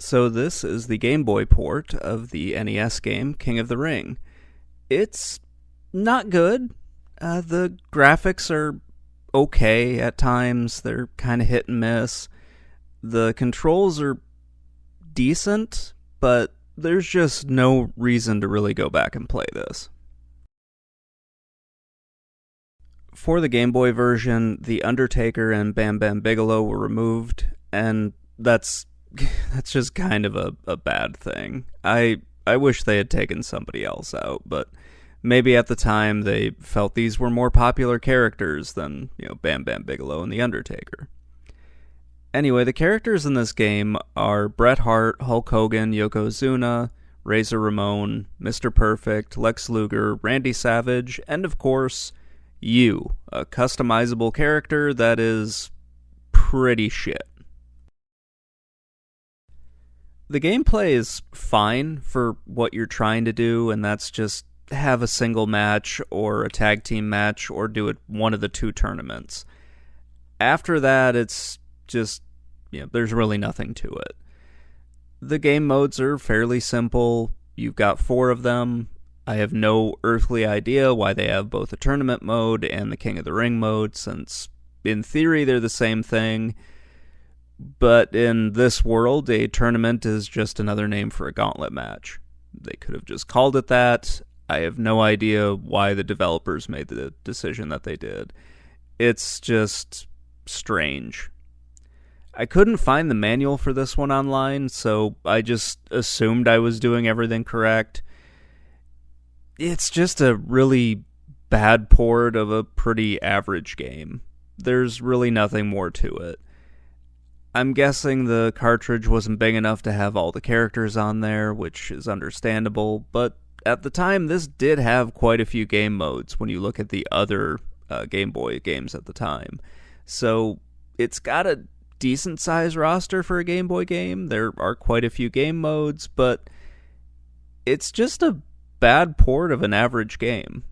So this is the Game Boy port of the NES game King of the Ring. It's not good. The graphics are okay at times. They're kind of hit and miss. The controls are decent, but there's just no reason to really go back and play this. For the Game Boy version, The Undertaker and Bam Bam Bigelow were removed, and that's just kind of a bad thing. I wish they had taken somebody else out, but maybe at the time they felt these were more popular characters than, Bam Bam Bigelow and The Undertaker. Anyway, the characters in this game are Bret Hart, Hulk Hogan, Yokozuna, Razor Ramon, Mr. Perfect, Lex Luger, Randy Savage, and of course, you, a customizable character that is pretty shit. The gameplay is fine for what you're trying to do, and that's just have a single match or a tag team match or do it one of the two tournaments. After that, it's just, there's really nothing to it. The game modes are fairly simple. You've got 4 of them. I have no earthly idea why they have both the tournament mode and the King of the Ring mode, since in theory they're the same thing. But in this world, a tournament is just another name for a gauntlet match. They could have just called it that. I have no idea why the developers made the decision that they did. It's just strange. I couldn't find the manual for this one online, so I just assumed I was doing everything correct. It's just a really bad port of a pretty average game. There's really nothing more to it. I'm guessing the cartridge wasn't big enough to have all the characters on there, which is understandable, but at the time this did have quite a few game modes when you look at the other Game Boy games at the time. So it's got a decent sized roster for a Game Boy game. There are quite a few game modes, but it's just a bad port of an average game.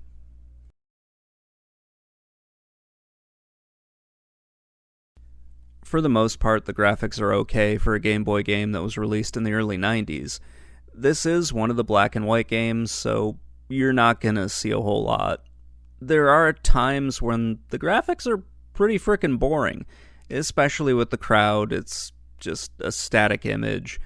For the most part, the graphics are okay for a Game Boy game that was released in the early 90s. This is one of the black and white games, so you're not gonna see a whole lot. There are times when the graphics are pretty frickin' boring, especially with the crowd. It's just a static image.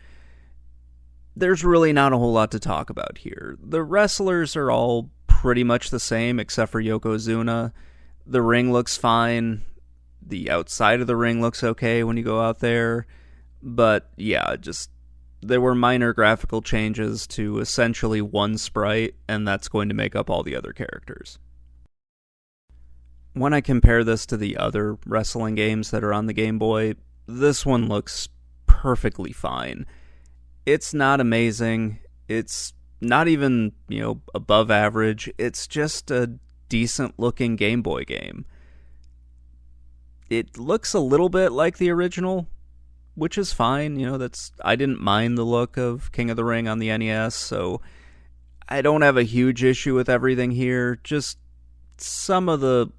There's really not a whole lot to talk about here. The wrestlers are all pretty much the same, except for Yokozuna. The ring looks fine. The outside of the ring looks okay when you go out there. But yeah, there were minor graphical changes to essentially one sprite, and that's going to make up all the other characters. When I compare this to the other wrestling games that are on the Game Boy, this one looks perfectly fine. It's not amazing. It's not even, above average. It's just a decent looking Game Boy game. It looks a little bit like the original, which is fine. I didn't mind the look of King of the Ring on the NES, so I don't have a huge issue with everything here. Just some of the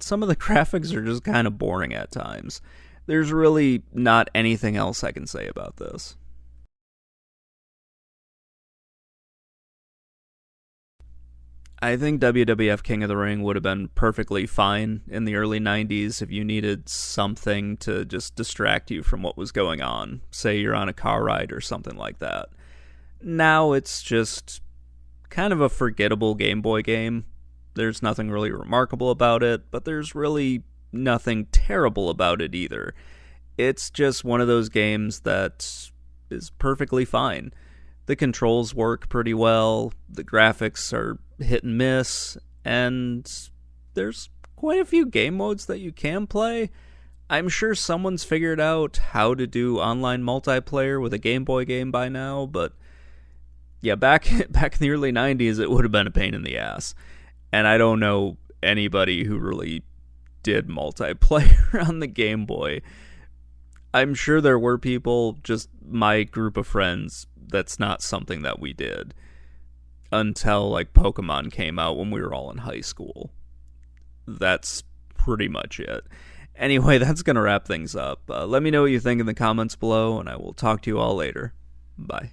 graphics are just kind of boring at times. There's really not anything else I can say about this. I think WWF King of the Ring would have been perfectly fine in the early 90s if you needed something to just distract you from what was going on. Say you're on a car ride or something like that. Now it's just kind of a forgettable Game Boy game. There's nothing really remarkable about it, but there's really nothing terrible about it either. It's just one of those games that is perfectly fine. The controls work pretty well, the graphics are hit and miss, and there's quite a few game modes that you can play. I'm sure someone's figured out how to do online multiplayer with a Game Boy game by now, but yeah, back in the early 90s, it would have been a pain in the ass. And I don't know anybody who really did multiplayer on the Game Boy. I'm sure there were people, just my group of friends, that's not something that we did. Until, Pokemon came out when we were all in high school. That's pretty much it. Anyway, that's going to wrap things up. Let me know what you think in the comments below, and I will talk to you all later. Bye.